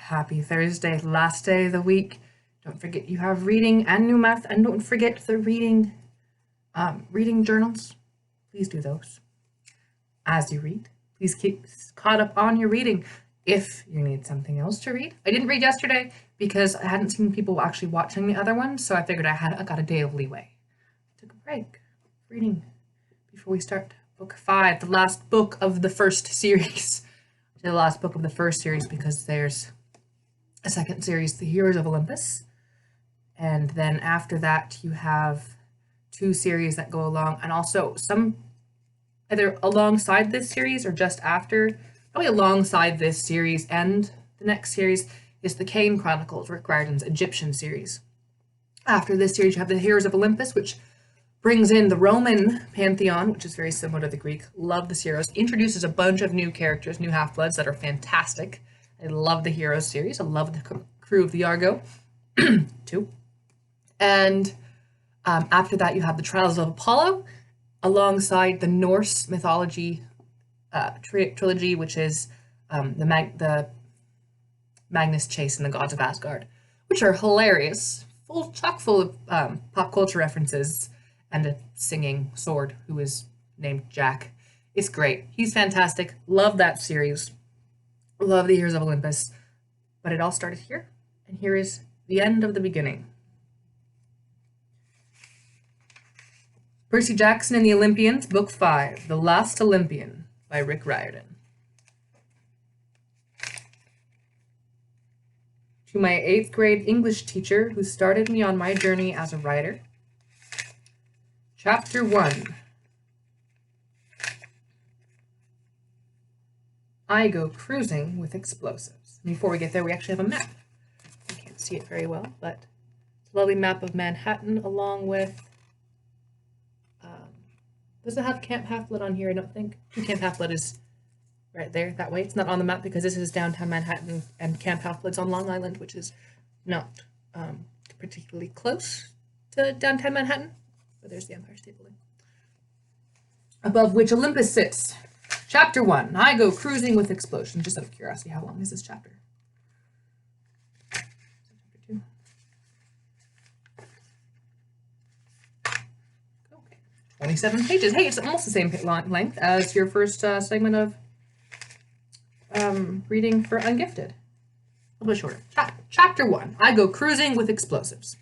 Happy Thursday, last day of the week. Don't forget you have reading and new math, and don't forget the reading journals. Please do those as you read. Please keep caught up on your reading. If you need something else to read, I didn't read yesterday because I hadn't seen people actually watching the other one, so I figured I got a day of leeway. I took a break reading before we start book 5, the last book of the first series. The last book of the first series because there's a second series, The Heroes of Olympus, and then after that you have 2 series that go along, and also some either alongside this series or just after, probably alongside this series and the next series is the Kane Chronicles, Rick Riordan's Egyptian series. After this series you have The Heroes of Olympus, which brings in the Roman pantheon, which is very similar to the Greek. Love the heroes. Introduces a bunch of new characters, new half-bloods that are fantastic. I love the Heroes series. I love the crew of the Argo, too. And after that, you have the Trials of Apollo, alongside the Norse mythology trilogy, which is the Magnus Chase and the Gods of Asgard, which are hilarious, chock full of pop culture references, and a singing sword who is named Jack. It's great. He's fantastic. Love that series. Love the Heroes of Olympus. But it all started here, and here is the end of the beginning. Percy Jackson and the Olympians, Book 5, The Last Olympian, by Rick Riordan. To my 8th grade English teacher who started me on my journey as a writer. Chapter 1. I go cruising with explosives. Before we get there, we actually have a map. You can't see it very well, but it's a lovely map of Manhattan along with, does it have Camp Half-Blood on here? I don't think. Camp Half-Blood is right there, that way. It's not on the map because this is downtown Manhattan, and Camp Half-Blood's on Long Island, which is not particularly close to downtown Manhattan. But there's the Empire State Building, above which Olympus sits. Chapter 1. I go cruising with explosions. Just out of curiosity, how long is this chapter? Chapter 2. Okay. 27 pages. Hey, it's almost the same length as your first segment of reading for Ungifted. A little bit shorter. Chapter 1. I go cruising with explosives.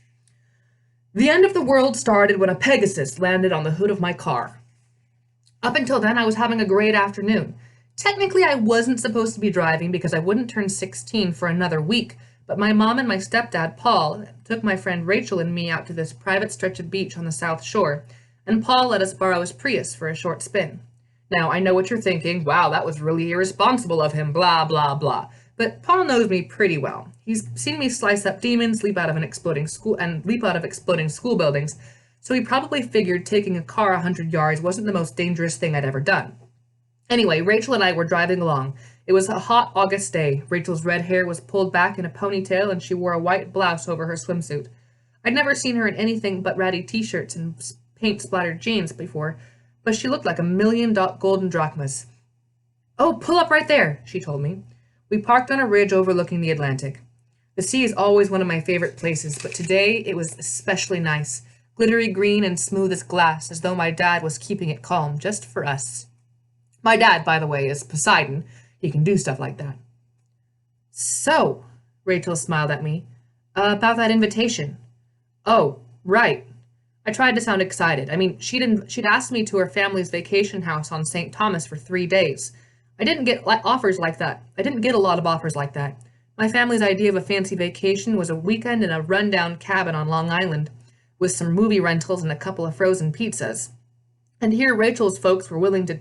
The end of the world started when a Pegasus landed on the hood of my car. Up until then, I was having a great afternoon. Technically, I wasn't supposed to be driving because I wouldn't turn 16 for another week, but my mom and my stepdad, Paul, took my friend Rachel and me out to this private stretch of beach on the South Shore, and Paul let us borrow his Prius for a short spin. Now, I know what you're thinking. Wow, that was really irresponsible of him, blah, blah, blah. But Paul knows me pretty well. He's seen me slice up demons, leap out of exploding school buildings, so he probably figured taking a car 100 yards wasn't the most dangerous thing I'd ever done. Anyway, Rachel and I were driving along. It was a hot August day. Rachel's red hair was pulled back in a ponytail, and she wore a white blouse over her swimsuit. I'd never seen her in anything but ratty t-shirts and paint-splattered jeans before, but she looked like a million golden drachmas. "Oh, pull up right there," she told me. We parked on a ridge overlooking the Atlantic. The sea is always one of my favorite places, but today it was especially nice, glittery green and smooth as glass, as though my dad was keeping it calm just for us. My dad, by the way, is Poseidon. He can do stuff like that. "So," Rachel smiled at me, "about that invitation." "Oh, right." I tried to sound excited. I mean, she'd asked me to her family's vacation house on St. Thomas for 3 days. I didn't get offers like that. I didn't get a lot of offers like that. My family's idea of a fancy vacation was a weekend in a rundown cabin on Long Island, with some movie rentals and a couple of frozen pizzas. And here Rachel's folks were willing to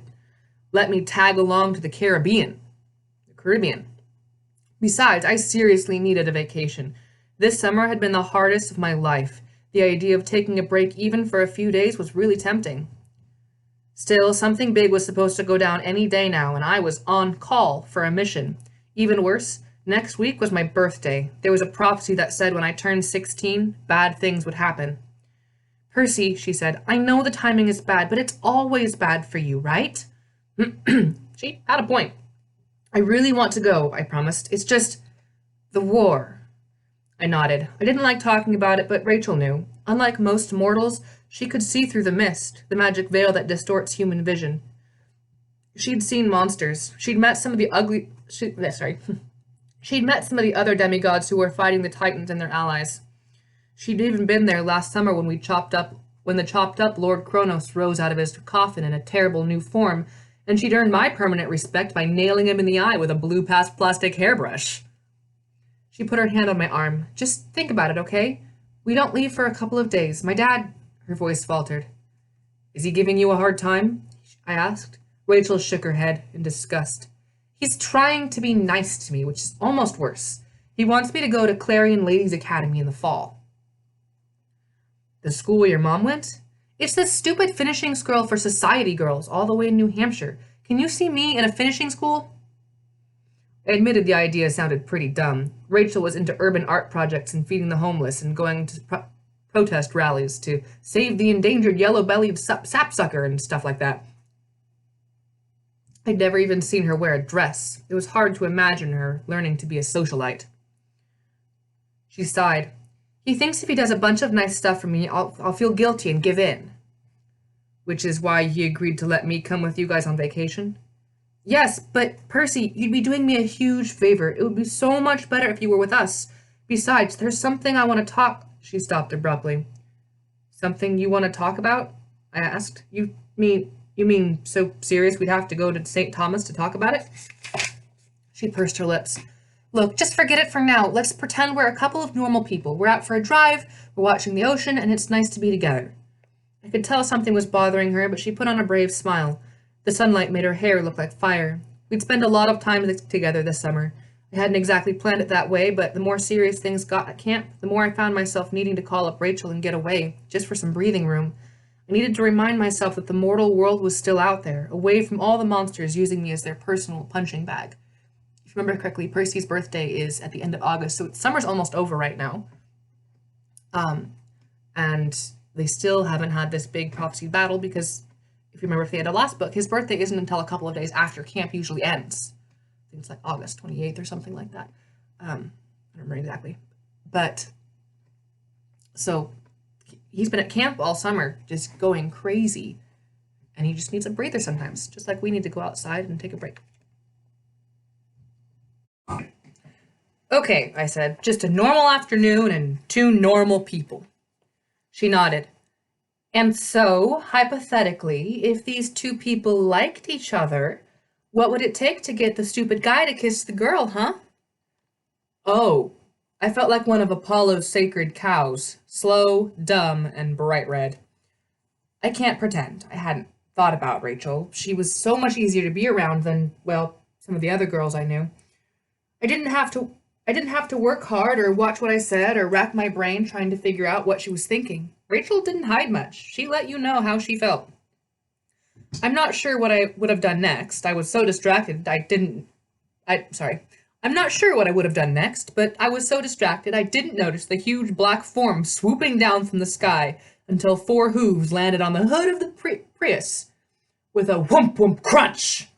let me tag along to the Caribbean. Besides, I seriously needed a vacation. This summer had been the hardest of my life. The idea of taking a break even for a few days was really tempting. Still, something big was supposed to go down any day now, and I was on call for a mission. Even worse, next week was my birthday. There was a prophecy that said when I turned 16, bad things would happen. "Percy," she said, "I know the timing is bad, but it's always bad for you, right?" She had a point. "I really want to go," I promised. "It's just, The war. I nodded. I didn't like talking about it, but Rachel knew. Unlike most mortals, she could see through the mist, the magic veil that distorts human vision. She'd seen monsters. She'd met some of the She'd met some of the other demigods who were fighting the Titans and their allies. She'd even been there last summer when the chopped up Lord Kronos rose out of his coffin in a terrible new form, and she'd earned my permanent respect by nailing him in the eye with a blue plastic hairbrush. She put her hand on my arm. Just think about it, okay? We don't leave for a couple of days. My dad... Her voice faltered. Is he giving you a hard time? I asked. Rachel shook her head in disgust. He's trying to be nice to me, which is almost worse. He wants me to go to Clarion Ladies Academy in the fall. The school where your mom went? It's this stupid finishing school for society girls all the way in New Hampshire. Can you see me in a finishing school? I admitted the idea sounded pretty dumb. Rachel was into urban art projects and feeding the homeless and going to protest rallies to save the endangered yellow-bellied sapsucker and stuff like that. I'd never even seen her wear a dress. It was hard to imagine her learning to be a socialite. She sighed. He thinks if he does a bunch of nice stuff for me, I'll feel guilty and give in. Which is why he agreed to let me come with you guys on vacation? Yes, but Percy, you'd be doing me a huge favor. It would be so much better if you were with us. Besides, there's something I want to talk... She stopped abruptly. Something you want to talk about? I asked. You mean so serious we'd have to go to St. Thomas to talk about it? She pursed her lips. Look, just forget it for now. Let's pretend we're a couple of normal people. We're out for a drive, we're watching the ocean, and it's nice to be together. I could tell something was bothering her, but she put on a brave smile. The sunlight made her hair look like fire. We'd spend a lot of time together this summer. I hadn't exactly planned it that way, but the more serious things got at camp, the more I found myself needing to call up Rachel and get away, just for some breathing room. I needed to remind myself that the mortal world was still out there, away from all the monsters using me as their personal punching bag. If you remember correctly, Percy's birthday is at the end of August, so summer's almost over right now. And they still haven't had this big prophecy battle because, if you remember from the end of last book, his birthday isn't until a couple of days after camp usually ends. I think it's like August 28th or something like that. I don't remember exactly. But, so, he's been at camp all summer, just going crazy. And he just needs a breather sometimes, just like we need to go outside and take a break. Okay, I said, just a normal afternoon and two normal people. She nodded. And so, hypothetically, if these two people liked each other, what would it take to get the stupid guy to kiss the girl, huh? Oh, I felt like one of Apollo's sacred cows, slow, dumb, and bright red. I can't pretend I hadn't thought about Rachel. She was so much easier to be around than, well, some of the other girls I knew. I didn't have to work hard or watch what I said or rack my brain trying to figure out what she was thinking. Rachel didn't hide much. She let you know how she felt. I'm not sure what I would have done next. I was so distracted I'm not sure what I would have done next, but I was so distracted I didn't notice the huge black form swooping down from the sky until 4 hooves landed on the hood of the Prius with a whoomp whoomp crunch.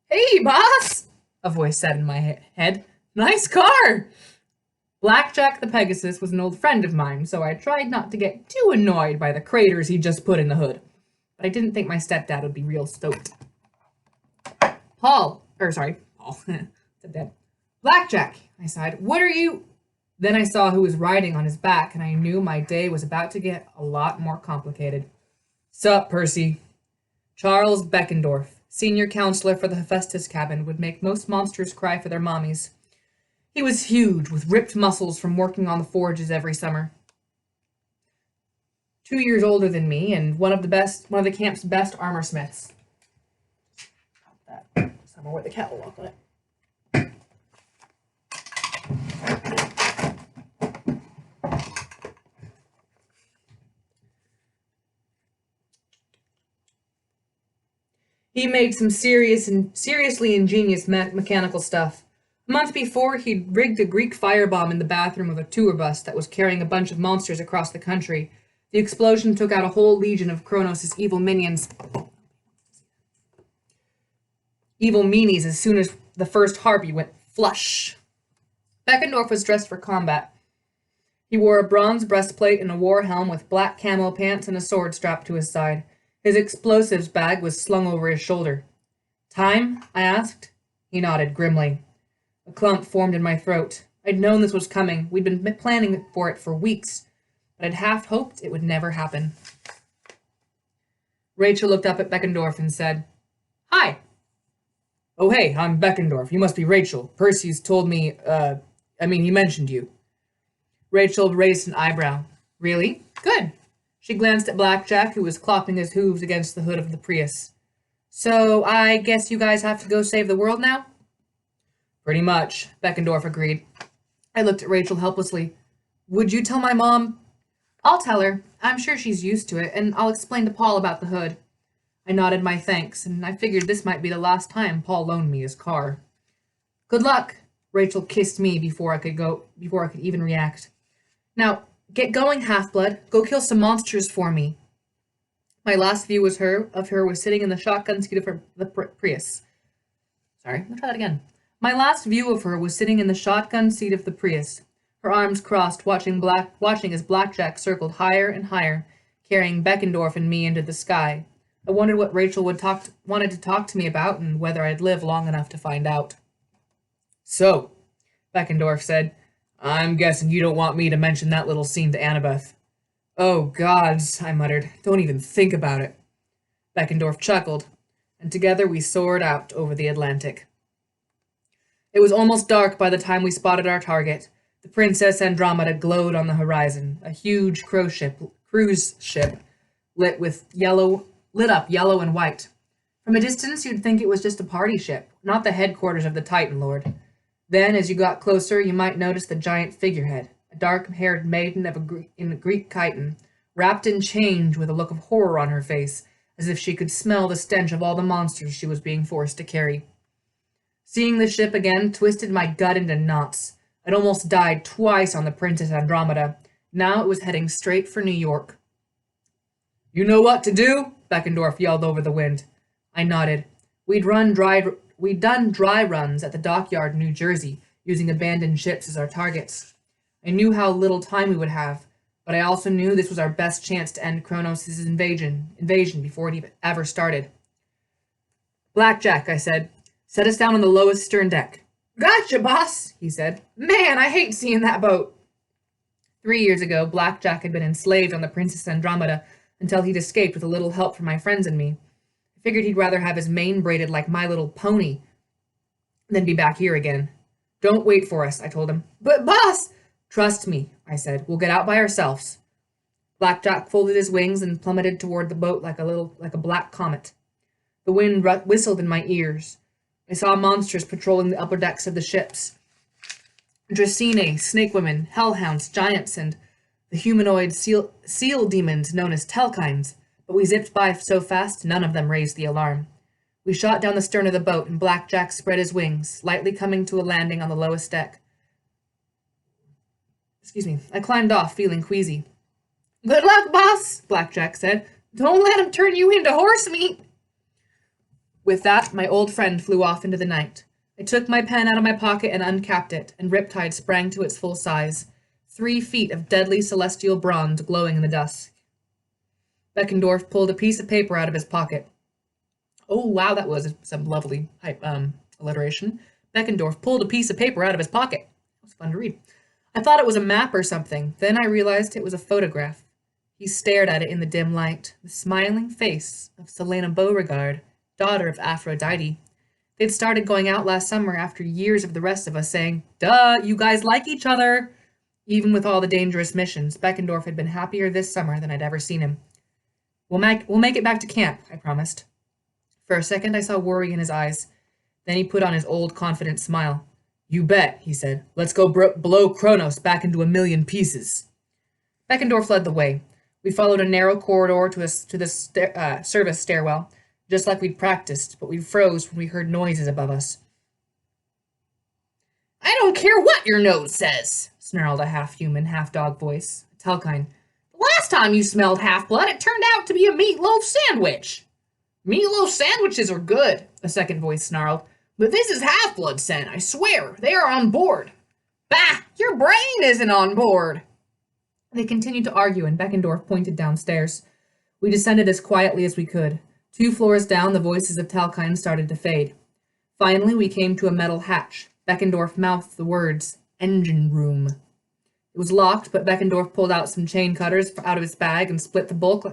Hey, boss, a voice said in my head. Nice car! Blackjack the Pegasus was an old friend of mine, so I tried not to get too annoyed by the craters he just put in the hood. But I didn't think my stepdad would be real stoked. Paul. Stepdad. Blackjack, I sighed. What are you... Then I saw who was riding on his back, and I knew my day was about to get a lot more complicated. Sup, Percy? Charles Beckendorf, senior counselor for the Hephaestus cabin, would make most monsters cry for their mommies. He was huge, with ripped muscles from working on the forges every summer. 2 years older than me, and one of the camp's best armor smiths. Somewhere where the cat will walk on it. He made some seriously ingenious mechanical stuff. A month before, he'd rigged a Greek firebomb in the bathroom of a tour bus that was carrying a bunch of monsters across the country. The explosion took out a whole legion of Kronos' evil meanies as soon as the first harpy went flush. Beckendorf was dressed for combat. He wore a bronze breastplate and a war helm with black camo pants and a sword strapped to his side. His explosives bag was slung over his shoulder. "Time?" I asked. He nodded grimly. A clump formed in my throat. I'd known this was coming. We'd been planning for it for weeks, but I'd half hoped it would never happen. Rachel looked up at Beckendorf and said, "Hi." "Oh, hey, I'm Beckendorf. You must be Rachel. Percy's told me, he mentioned you." Rachel raised an eyebrow. "Really? Good." She glanced at Blackjack, who was clopping his hooves against the hood of the Prius. "So, I guess you guys have to go save the world now?" "Pretty much," Beckendorf agreed. I looked at Rachel helplessly. "Would you tell my mom?" "I'll tell her. I'm sure she's used to it, and I'll explain to Paul about the hood." I nodded my thanks, and I figured this might be the last time Paul loaned me his car. "Good luck." Rachel kissed me before I could even react. "Now, get going, Half-Blood. Go kill some monsters for me." My last view of her was sitting in the shotgun seat of the Prius. Sorry, let me try that again. My last view of her was sitting in the shotgun seat of the Prius, her arms crossed, watching as Blackjack circled higher and higher, carrying Beckendorf and me into the sky. I wondered what Rachel wanted to talk to me about, and whether I'd live long enough to find out. "So," Beckendorf said, "I'm guessing you don't want me to mention that little scene to Annabeth." "Oh, gods," I muttered. "Don't even think about it." Beckendorf chuckled, and together we soared out over the Atlantic. It was almost dark by the time we spotted our target. The Princess Andromeda glowed on the horizon, a huge cruise ship lit up yellow and white. From a distance, you'd think it was just a party ship, not the headquarters of the Titan Lord. Then, as you got closer, you might notice the giant figurehead, a dark-haired maiden in a Greek chiton, wrapped in chains with a look of horror on her face, as if she could smell the stench of all the monsters she was being forced to carry. Seeing the ship again twisted my gut into knots. I'd almost died twice on the Princess Andromeda. Now it was heading straight for New York. "You know what to do?" Beckendorf yelled over the wind. I nodded. We'd done dry runs at the dockyard in New Jersey, using abandoned ships as our targets. I knew how little time we would have, but I also knew this was our best chance to end Kronos' invasion before it ever started. "Blackjack," I said, "set us down on the lowest stern deck." "Gotcha, boss," he said. "Man, I hate seeing that boat." 3 years ago, Blackjack had been enslaved on the Princess Andromeda until he'd escaped with a little help from my friends and me. I figured he'd rather have his mane braided like My Little Pony than be back here again. "Don't wait for us," I told him. "But, boss—" "Trust me," I said. "We'll get out by ourselves." Blackjack folded his wings and plummeted toward the boat like a black comet. The wind whistled in my ears. I saw monsters patrolling the upper decks of the ships. Dracene, snake women, hellhounds, giants, and the humanoid seal demons known as Telkines, but we zipped by so fast none of them raised the alarm. We shot down the stern of the boat, and Blackjack spread his wings, lightly coming to a landing on the lowest deck. I climbed off, feeling queasy. "Good luck, boss," Blackjack said. "Don't let him turn you into horse meat." With that, my old friend flew off into the night. I took my pen out of my pocket and uncapped it, and Riptide sprang to its full size, 3 feet of deadly celestial bronze glowing in the dusk. Beckendorf pulled a piece of paper out of his pocket. Oh, wow, that was some lovely alliteration. Beckendorf pulled a piece of paper out of his pocket. It was fun to read. I thought it was a map or something. Then I realized it was a photograph. He stared at it in the dim light, the smiling face of Selena Beauregard, daughter of Aphrodite. They'd started going out last summer after years of the rest of us saying, "Duh, you guys like each other." Even with all the dangerous missions, Beckendorf had been happier this summer than I'd ever seen him. We'll make it back to camp," I promised. For a second I saw worry in his eyes. Then he put on his old confident smile. "You bet," he said. "Let's go blow Kronos back into a million pieces." Beckendorf led the way. We followed a narrow corridor to the service stairwell, just like we'd practiced, but we froze when we heard noises above us. "I don't care what your nose says," snarled a half-human, half-dog voice. Telkine. "The last time you smelled Half-Blood, it turned out to be a meatloaf sandwich." "Meatloaf sandwiches are good," a second voice snarled. "But this is Half-Blood scent, I swear. They are on board." Bah! Your brain isn't on board! They continued to argue, and Beckendorf pointed downstairs. We descended as quietly as we could. 2 floors down, the voices of Talkine started to fade. Finally, we came to a metal hatch. Beckendorf mouthed the words, "Engine room." It was locked, but Beckendorf pulled out some chain cutters out of his bag and split the bolt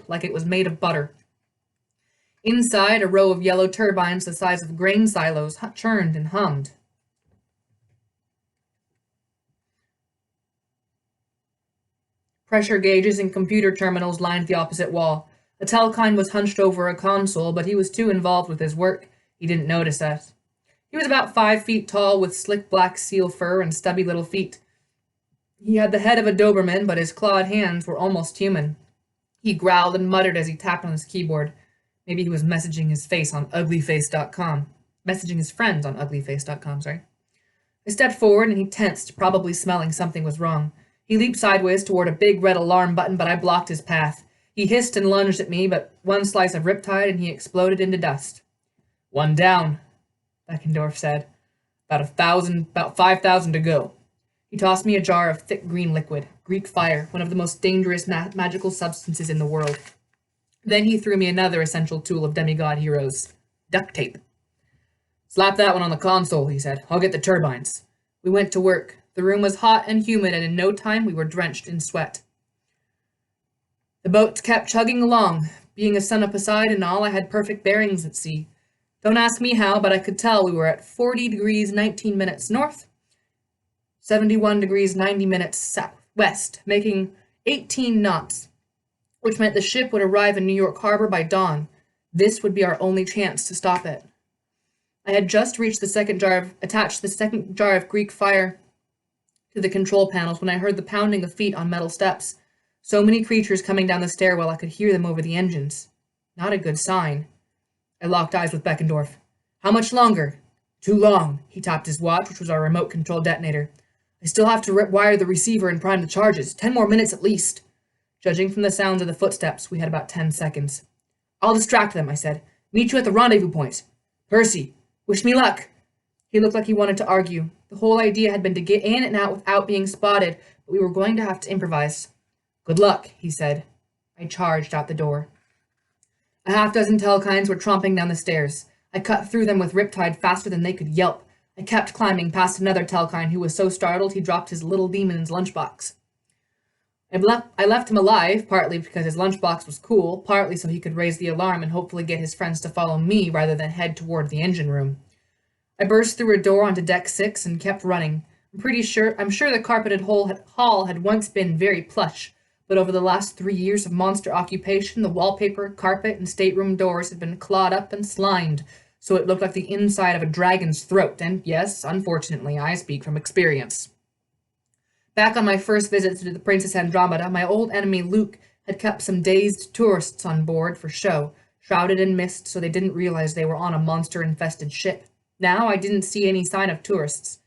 like it was made of butter. Inside, a row of yellow turbines the size of grain silos churned and hummed. Pressure gauges and computer terminals lined the opposite wall. The Talkine was hunched over a console, but he was too involved with his work. He didn't notice us. He was about 5 feet tall, with slick black seal fur and stubby little feet. He had the head of a Doberman, but his clawed hands were almost human. He growled and muttered as he tapped on his keyboard. Maybe he was messaging his face on uglyface.com. Messaging his friends on uglyface.com, sorry. I stepped forward and he tensed, probably smelling something was wrong. He leaped sideways toward a big red alarm button, but I blocked his path. He hissed and lunged at me, but one slice of riptide and he exploded into dust. "One down," Beckendorf said. About 5,000 to go." He tossed me a jar of thick green liquid, Greek fire, one of the most dangerous magical substances in the world. Then he threw me another essential tool of demigod heroes, duct tape. "Slap that one on the console," he said. "I'll get the turbines." We went to work. The room was hot and humid, and in no time we were drenched in sweat. The boat kept chugging along. Being a son of Poseidon and all, I had perfect bearings at sea. Don't ask me how, but I could tell we were at 40 degrees 19 minutes north, 71 degrees 90 minutes southwest, making 18 knots, which meant the ship would arrive in New York Harbor by dawn. This would be our only chance to stop it. I had just attached the second jar of Greek fire to the control panels when I heard the pounding of feet on metal steps. So many creatures coming down the stairwell I could hear them over the engines. Not a good sign. I locked eyes with Beckendorf. "How much longer?" "Too long." He tapped his watch, which was our remote control detonator. "I still have to wire the receiver and prime the charges. 10 more minutes at least." Judging from the sounds of the footsteps, we had about 10 seconds. "I'll distract them," I said. "Meet you at the rendezvous point. Percy, wish me luck." He looked like he wanted to argue. The whole idea had been to get in and out without being spotted, but we were going to have to improvise. "Good luck," he said. I charged out the door. A half-dozen Talkines were tromping down the stairs. I cut through them with riptide faster than they could yelp. I kept climbing past another Talkine who was so startled he dropped his little demon's lunchbox. I left him alive, partly because his lunchbox was cool, partly so he could raise the alarm and hopefully get his friends to follow me rather than head toward the engine room. I burst through a door onto deck 6 and kept running. I'm sure the carpeted hall had once been very plush, but over the last 3 years of monster occupation, the wallpaper, carpet, and stateroom doors had been clawed up and slimed, so it looked like the inside of a dragon's throat, and yes, unfortunately, I speak from experience. Back on my first visit to the Princess Andromeda, my old enemy Luke had kept some dazed tourists on board for show, shrouded in mist so they didn't realize they were on a monster-infested ship. Now I didn't see any sign of tourists.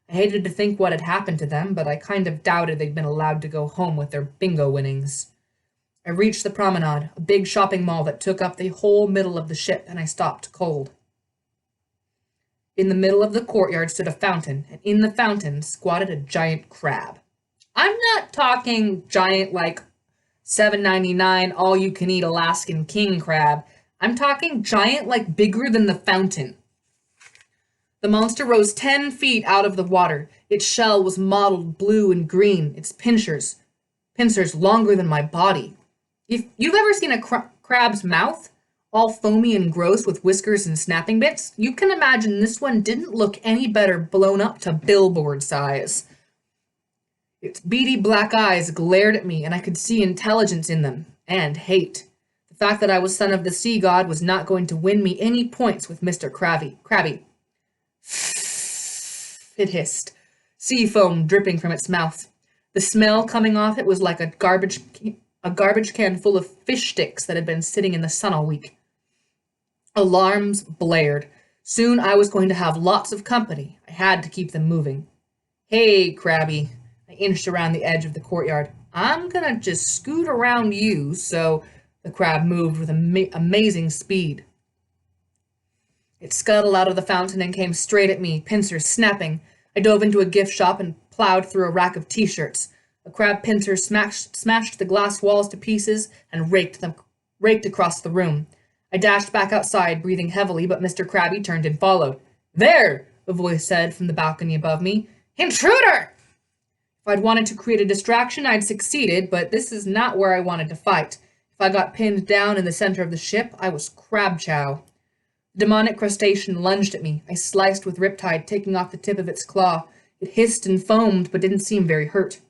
I hated to think what had happened to them, but I kind of doubted they'd been allowed to go home with their bingo winnings. I reached the promenade, a big shopping mall that took up the whole middle of the ship, and I stopped cold. In the middle of the courtyard stood a fountain, and in the fountain squatted a giant crab. I'm not talking giant like $7.99 all-you-can-eat Alaskan king crab. I'm talking giant like bigger than the fountain. The monster rose 10 feet out of the water. Its shell was mottled blue and green, its pincers longer than my body. If you've ever seen a crab's mouth, all foamy and gross with whiskers and snapping bits, you can imagine this one didn't look any better blown up to billboard size. Its beady black eyes glared at me, and I could see intelligence in them, and hate. The fact that I was son of the sea god was not going to win me any points with Mr. Krabby. It hissed, sea foam dripping from its mouth. The smell coming off it was like a garbage can full of fish sticks that had been sitting in the sun all week. Alarms blared. Soon I was going to have lots of company. I had to keep them moving. "Hey, Krabby." I inched around the edge of the courtyard. "I'm gonna just scoot around you," so the crab moved with amazing speed. It scuttled out of the fountain and came straight at me, pincers snapping. I dove into a gift shop and plowed through a rack of t-shirts. A crab pincer smashed the glass walls to pieces and raked across the room. I dashed back outside, breathing heavily, but Mr. Krabby turned and followed. "There!" a voice said from the balcony above me. "Intruder!" If I'd wanted to create a distraction, I'd succeeded, but this is not where I wanted to fight. If I got pinned down in the center of the ship, I was crab chow. The demonic crustacean lunged at me. I sliced with Riptide, taking off the tip of its claw. It hissed and foamed, but didn't seem very hurt.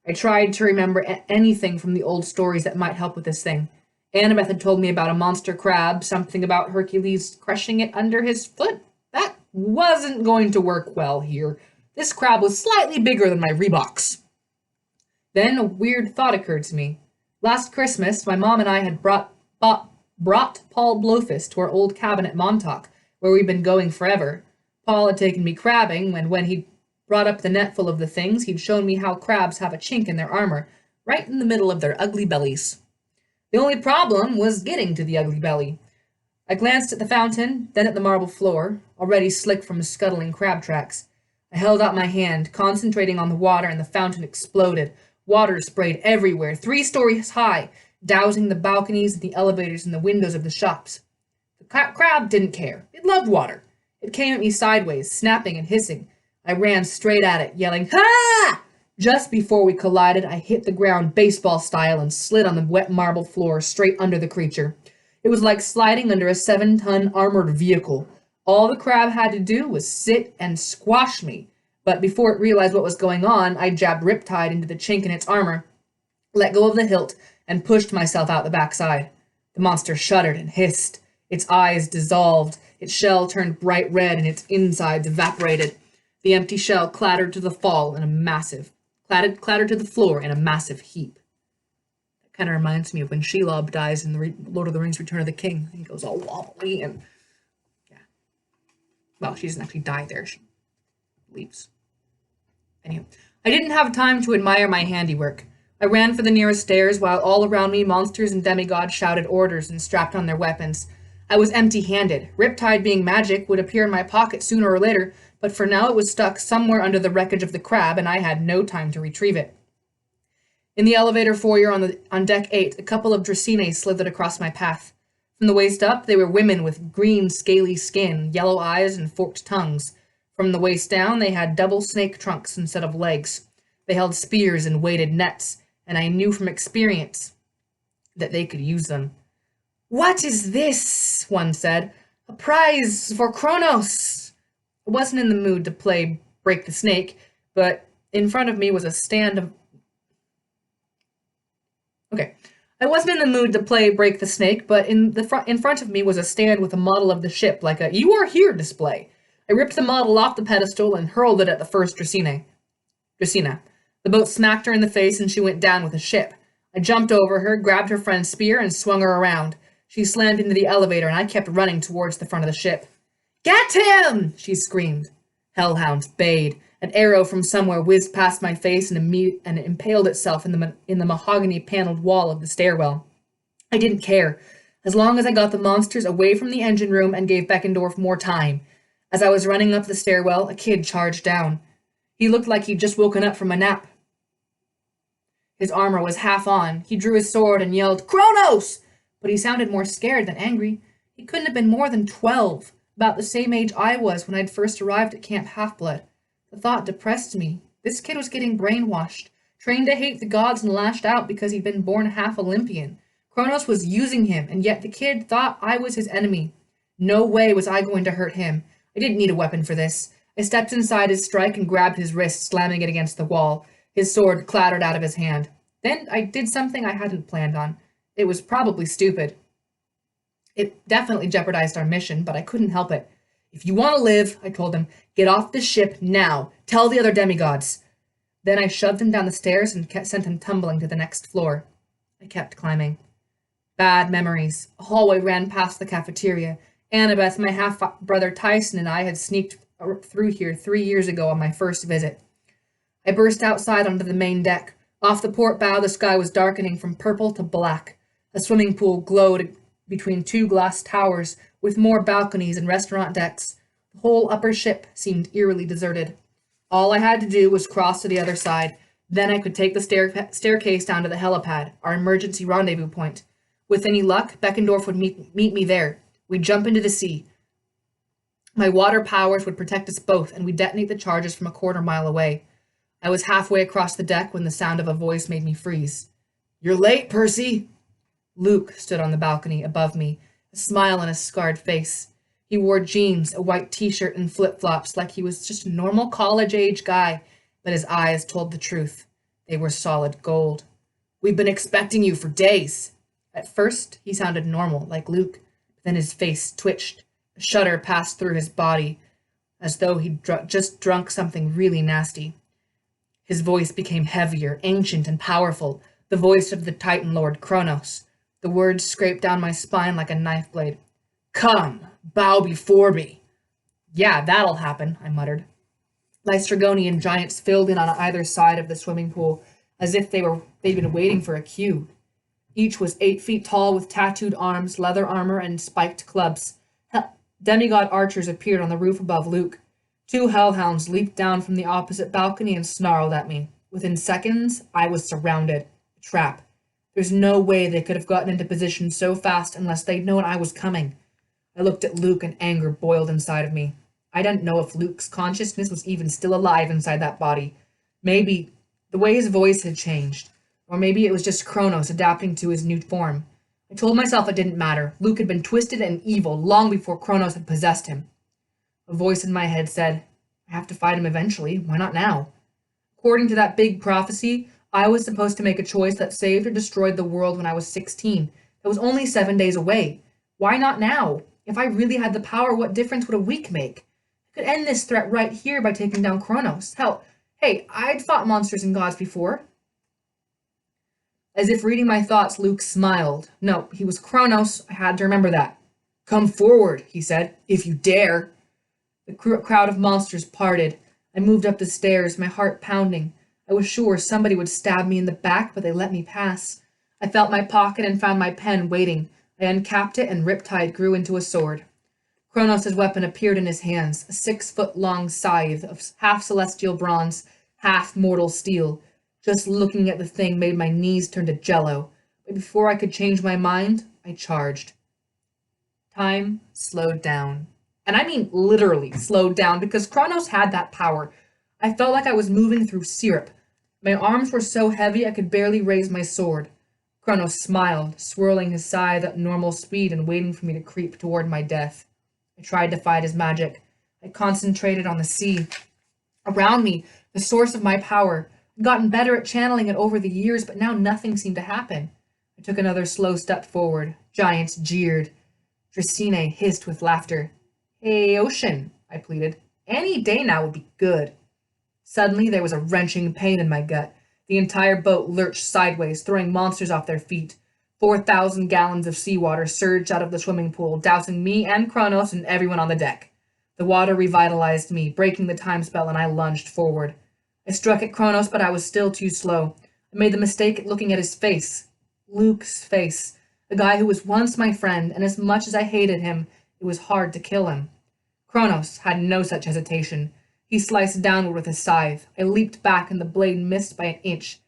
I tried to remember anything from the old stories that might help with this thing. Annabeth had told me about a monster crab, something about Hercules crushing it under his foot. That wasn't going to work well here. This crab was slightly bigger than my Reeboks. Then a weird thought occurred to me. Last Christmas, my mom and I had brought Paul Blowfist to our old cabin at Montauk, where we'd been going forever. Paul had taken me crabbing, and when he'd brought up the net full of the things, he'd shown me how crabs have a chink in their armor, right in the middle of their ugly bellies. The only problem was getting to the ugly belly. I glanced at the fountain, then at the marble floor, already slick from scuttling crab tracks. I held out my hand, concentrating on the water, and the fountain exploded. Water sprayed everywhere, 3 stories high, dousing the balconies and the elevators and the windows of the shops. The crab didn't care. It loved water. It came at me sideways, snapping and hissing. I ran straight at it, yelling, "Ha!" Just before we collided, I hit the ground baseball style and slid on the wet marble floor straight under the creature. It was like sliding under a 7-ton armored vehicle. All the crab had to do was sit and squash me. But before it realized what was going on, I jabbed Riptide into the chink in its armor, let go of the hilt, and pushed myself out the backside. The monster shuddered and hissed. Its eyes dissolved. Its shell turned bright red and its insides evaporated. The empty shell clattered to the floor in a massive heap. That kind of reminds me of when Shelob dies in the Lord of the Rings: Return of the King. He goes all wobbly and well, she doesn't actually die there. She leaves. Anyway, I didn't have time to admire my handiwork. I ran for the nearest stairs while all around me monsters and demigods shouted orders and strapped on their weapons. I was empty-handed. Riptide, being magic, would appear in my pocket sooner or later, but for now it was stuck somewhere under the wreckage of the crab, and I had no time to retrieve it. In the elevator foyer on deck 8, a couple of Dracinae slithered across my path. From the waist up, they were women with green, scaly skin, yellow eyes, and forked tongues. From the waist down, they had double snake trunks instead of legs. They held spears and weighted nets, and I knew from experience that they could use them. "What is this?" one said. "A prize for Kronos." I wasn't in the mood to play Break the Snake, but in front of me was a stand of... I wasn't in the mood to play Break the Snake, but in front of me was a stand with a model of the ship, like a "You Are Here" display. I ripped the model off the pedestal and hurled it at the first Dracina. The boat smacked her in the face and she went down with a ship. I jumped over her, grabbed her friend's spear, and swung her around. She slammed into the elevator and I kept running towards the front of the ship. "Get him!" she screamed. Hellhounds bayed. An arrow from somewhere whizzed past my face and impaled itself in the mahogany-paneled wall of the stairwell. I didn't care, as long as I got the monsters away from the engine room and gave Beckendorf more time. As I was running up the stairwell, a kid charged down. He looked like he'd just woken up from a nap. His armor was half on. He drew his sword and yelled, "Kronos!" But he sounded more scared than angry. He couldn't have been more than 12, about the same age I was when I'd first arrived at Camp Half-Blood. The thought depressed me. This kid was getting brainwashed, trained to hate the gods and lashed out because he'd been born half Olympian. Kronos was using him, and yet the kid thought I was his enemy. No way was I going to hurt him. I didn't need a weapon for this. I stepped inside his strike and grabbed his wrist, slamming it against the wall. His sword clattered out of his hand. Then I did something I hadn't planned on. It was probably stupid. It definitely jeopardized our mission, but I couldn't help it. "If you want to live," I told him, "get off this ship now. Tell the other demigods." Then I shoved him down the stairs and sent him tumbling to the next floor. I kept climbing. Bad memories. A hallway ran past the cafeteria. Annabeth, my half-brother Tyson, and I had sneaked through here 3 years ago on my first visit. I burst outside onto the main deck. Off the port bow, the sky was darkening from purple to black. A swimming pool glowed between 2 glass towers with more balconies and restaurant decks. The whole upper ship seemed eerily deserted. All I had to do was cross to the other side. Then I could take the staircase down to the helipad, our emergency rendezvous point. With any luck, Beckendorf would meet me there. We'd jump into the sea. My water powers would protect us both, and we'd detonate the charges from a quarter mile away. I was halfway across the deck when the sound of a voice made me freeze. "You're late, Percy!" Luke stood on the balcony above me, a smile on his scarred face. He wore jeans, a white t-shirt, and flip-flops like he was just a normal college-age guy, but his eyes told the truth. They were solid gold. "We've been expecting you for days." At first, he sounded normal, like Luke, but then his face twitched. A shudder passed through his body, as though he'd just drunk something really nasty. His voice became heavier, ancient, and powerful, the voice of the Titan Lord Kronos. The words scraped down my spine like a knife blade. "Come, bow before me." "Yeah, that'll happen," I muttered. Lystragonian giants filled in on either side of the swimming pool, as if they'd been waiting for a cue. Each was 8 feet tall with tattooed arms, leather armor, and spiked clubs. Demigod archers appeared on the roof above Luke. 2 hellhounds leaped down from the opposite balcony and snarled at me. Within seconds, I was surrounded. A trap. There's no way they could have gotten into position so fast unless they'd known I was coming. I looked at Luke and anger boiled inside of me. I didn't know if Luke's consciousness was even still alive inside that body. Maybe the way his voice had changed. Or maybe it was just Kronos adapting to his new form. I told myself it didn't matter. Luke had been twisted and evil long before Kronos had possessed him. A voice in my head said, "I have to fight him eventually. Why not now?" According to that big prophecy, I was supposed to make a choice that saved or destroyed the world when I was 16. That was only 7 days away. Why not now? If I really had the power, what difference would a week make? I could end this threat right here by taking down Kronos. Hell, hey, I'd fought monsters and gods before. As if reading my thoughts, Luke smiled. No, he was Kronos. I had to remember that. "Come forward," he said, "if you dare." The crowd of monsters parted. I moved up the stairs, my heart pounding. I was sure somebody would stab me in the back, but they let me pass. I felt my pocket and found my pen waiting. I uncapped it, and Riptide grew into a sword. Kronos' weapon appeared in his hands, a 6-foot-long scythe of half celestial bronze, half mortal steel. Just looking at the thing made my knees turn to jello, but before I could change my mind, I charged. Time slowed down. And I mean literally slowed down, because Kronos had that power. I felt like I was moving through syrup. My arms were so heavy I could barely raise my sword. Kronos smiled, swirling his scythe at normal speed and waiting for me to creep toward my death. I tried to fight his magic. I concentrated on the sea. Around me, the source of my power. I'd gotten better at channeling it over the years, but now nothing seemed to happen. I took another slow step forward. Giants jeered. Drsine hissed with laughter. "Hey, Ocean," I pleaded. "Any day now would be good." Suddenly, there was a wrenching pain in my gut. The entire boat lurched sideways, throwing monsters off their feet. 4,000 gallons of seawater surged out of the swimming pool, dousing me and Kronos and everyone on the deck. The water revitalized me, breaking the time spell, and I lunged forward. I struck at Kronos, but I was still too slow. I made the mistake at looking at his face. Luke's face. A guy who was once my friend, and as much as I hated him, it was hard to kill him. Kronos had no such hesitation. He sliced downward with his scythe. I leaped back, and the blade missed by an inch,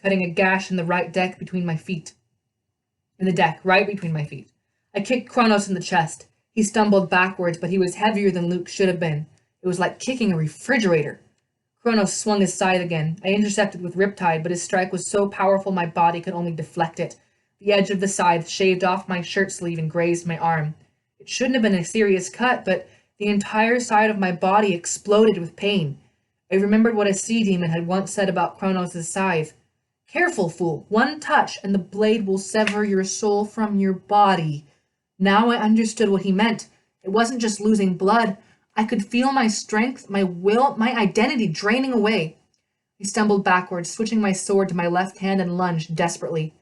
cutting a gash in the right deck between my feet. In the deck, right between my feet. I kicked Kronos in the chest. He stumbled backwards, but he was heavier than Luke should have been. It was like kicking a refrigerator. Kronos swung his scythe again. I intercepted with Riptide, but his strike was so powerful my body could only deflect it. The edge of the scythe shaved off my shirt sleeve and grazed my arm. It shouldn't have been a serious cut, but the entire side of my body exploded with pain. I remembered what a sea demon had once said about Kronos' scythe. "Careful, fool. One touch, and the blade will sever your soul from your body." Now I understood what he meant. It wasn't just losing blood. I could feel my strength, my will, my identity draining away. I stumbled backwards, switching my sword to my left hand, and lunged desperately.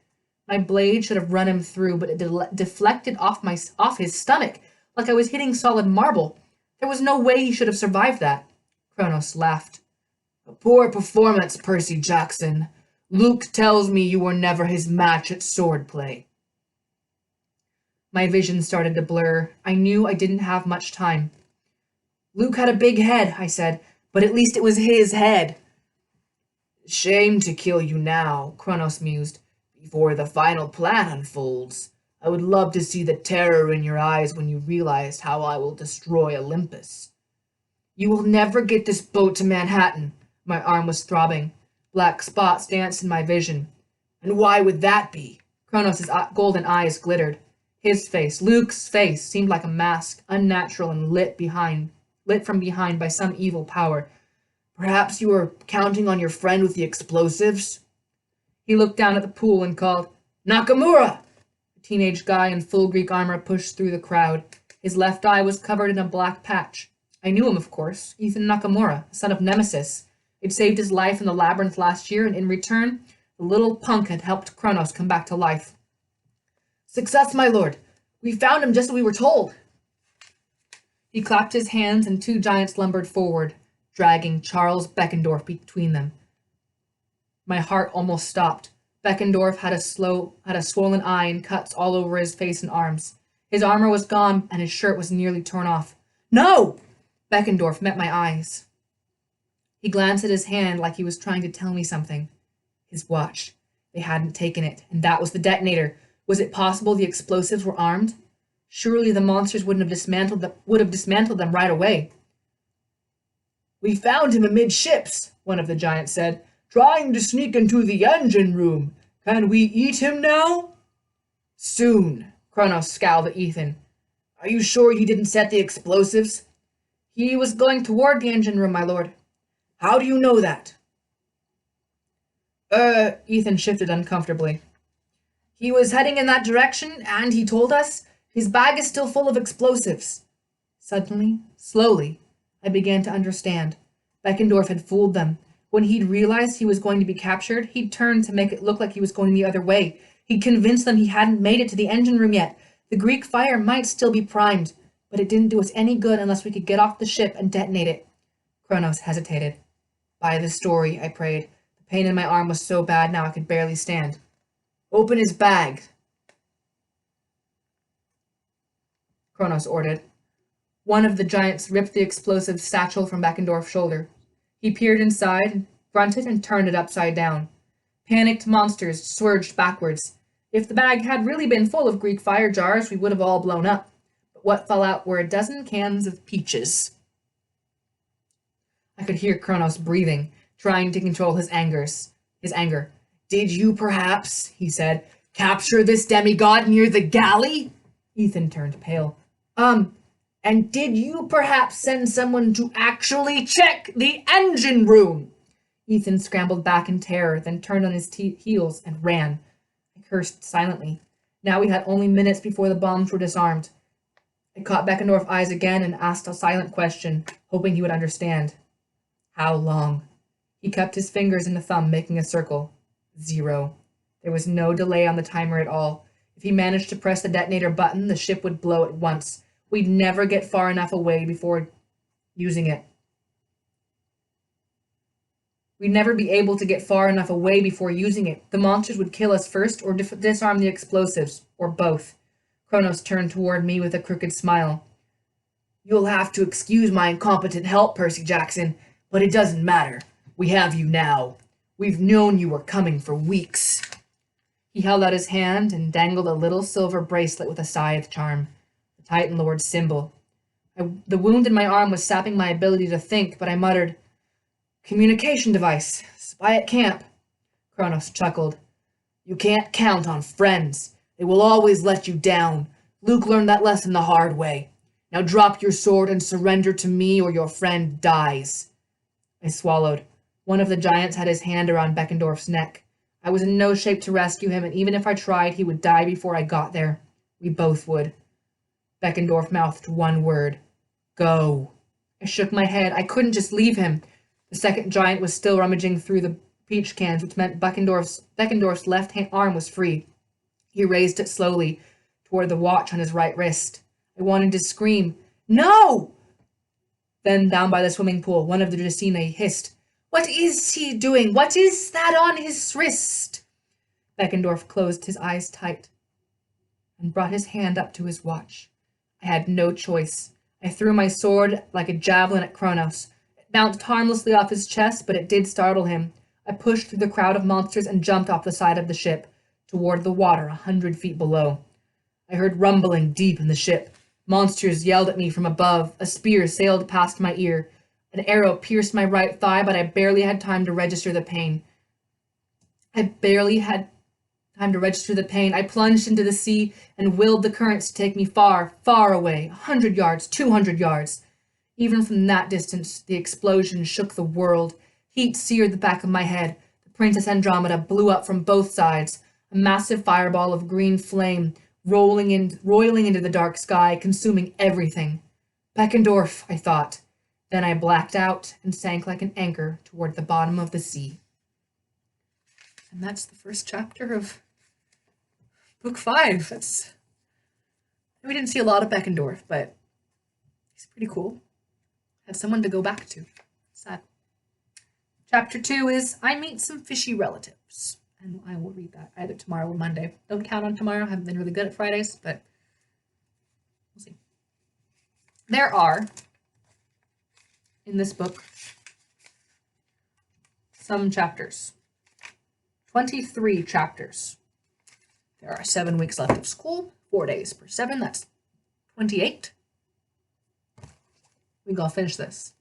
My blade should have run him through, but it deflected off his stomach, like I was hitting solid marble. There was no way he should have survived that. Kronos laughed. "A poor performance, Percy Jackson. Luke tells me you were never his match at swordplay." My vision started to blur. I knew I didn't have much time. "Luke had a big head," I said, But at least it was his head. Shame to kill you now, Kronos mused, before the final plan unfolds. I would love to see the terror in your eyes when you realize how I will destroy Olympus. You will never get this boat to Manhattan. My arm was throbbing. Black spots danced in my vision. And why would that be? Kronos' golden eyes glittered. His face, Luke's face, seemed like a mask, unnatural and lit from behind by some evil power. Perhaps you were counting on your friend with the explosives? He looked down at the pool and called, Nakamura! A teenage guy in full Greek armor pushed through the crowd. His left eye was covered in a black patch. I knew him, of course. Ethan Nakamura, son of Nemesis. He'd saved his life in the labyrinth last year, and in return, the little punk had helped Kronos come back to life. Success, my lord! We found him just as we were told! He clapped his hands, and two giants lumbered forward, dragging Charles Beckendorf between them. My heart almost stopped. Beckendorf had a swollen eye and cuts all over his face and arms. His armor was gone, and his shirt was nearly torn off. No! Beckendorf met my eyes. He glanced at his hand like he was trying to tell me something. His watch. They hadn't taken it, and that was the detonator. Was it possible the explosives were armed? Surely the monsters would have dismantled them right away. We found him amidships, one of the giants said, trying to sneak into the engine room. Can we eat him now? Soon, Kronos scowled at Ethan. Are you sure he didn't set the explosives? He was going toward the engine room, my lord. How do you know that? Ethan shifted uncomfortably. He was heading in that direction, and he told us his bag is still full of explosives. Suddenly, slowly, I began to understand. Beckendorf had fooled them. When he'd realized he was going to be captured, he'd turned to make it look like he was going the other way. He'd convinced them he hadn't made it to the engine room yet. The Greek fire might still be primed, but it didn't do us any good unless we could get off the ship and detonate it. Kronos hesitated. By the story, I prayed. The pain in my arm was so bad now I could barely stand. Open his bag, Kronos ordered. One of the giants ripped the explosive satchel from Beckendorf's shoulder. He peered inside, grunted, and turned it upside down. Panicked monsters surged backwards. If the bag had really been full of Greek fire jars, we would have all blown up. But what fell out were a dozen cans of peaches. I could hear Kronos breathing, trying to control his anger. Did you perhaps, he said, capture this demigod near the galley? Ethan turned pale. And did you perhaps send someone to actually check the engine room? Ethan scrambled back in terror, then turned on his heels and ran. I cursed silently. Now we had only minutes before the bombs were disarmed. I caught Beckendorf's eyes again and asked a silent question, hoping he would understand. How long? He kept his fingers in the thumb, making a circle. 0. There was no delay on the timer at all. If he managed to press the detonator button, the ship would blow at once. We'd never get far enough away before using it. We'd never be able to get far enough away before using it. The monsters would kill us first or disarm the explosives, or both. Kronos turned toward me with a crooked smile. You'll have to excuse my incompetent help, Percy Jackson, but it doesn't matter. We have you now. We've known you were coming for weeks. He held out his hand and dangled a little silver bracelet with a scythe charm, the Titan Lord's symbol. The wound in my arm was sapping my ability to think, but I muttered, Communication device. Spy at camp. Kronos chuckled. You can't count on friends. They will always let you down. Luke learned that lesson the hard way. Now drop your sword and surrender to me or your friend dies. I swallowed. One of the giants had his hand around Beckendorf's neck. I was in no shape to rescue him, and even if I tried, he would die before I got there. We both would. Beckendorf mouthed one word. Go. I shook my head. I couldn't just leave him. The second giant was still rummaging through the peach cans, which meant Beckendorf's left arm was free. He raised it slowly toward the watch on his right wrist. I wanted to scream, No! Then, down by the swimming pool, one of the Drecinae hissed, What is he doing? What is that on his wrist? Beckendorf closed his eyes tight and brought his hand up to his watch. I had no choice. I threw my sword like a javelin at Kronos. Bounced harmlessly off his chest, but it did startle him. I pushed through the crowd of monsters and jumped off the side of the ship, toward the water 100 feet below. I heard rumbling deep in the ship. Monsters yelled at me from above. A spear sailed past my ear. An arrow pierced my right thigh, but I barely had time to register the pain. I plunged into the sea and willed the currents to take me far, far away, 100 yards, 200 yards. Even from that distance, the explosion shook the world. Heat seared the back of my head. The Princess Andromeda blew up from both sides, a massive fireball of green flame, roiling into the dark sky, consuming everything. Beckendorf, I thought. Then I blacked out and sank like an anchor toward the bottom of the sea. And that's the first chapter of book 5. We didn't see a lot of Beckendorf, but he's pretty cool. Had someone to go back to. Sad. Chapter 2 is I Meet Some Fishy Relatives. And I will read that either tomorrow or Monday. Don't count on tomorrow. I haven't been really good at Fridays, but we'll see. There are, in this book, some chapters. 23 chapters. There are 7 weeks left of school, 4 days per 7, that's 28. We can go finish this.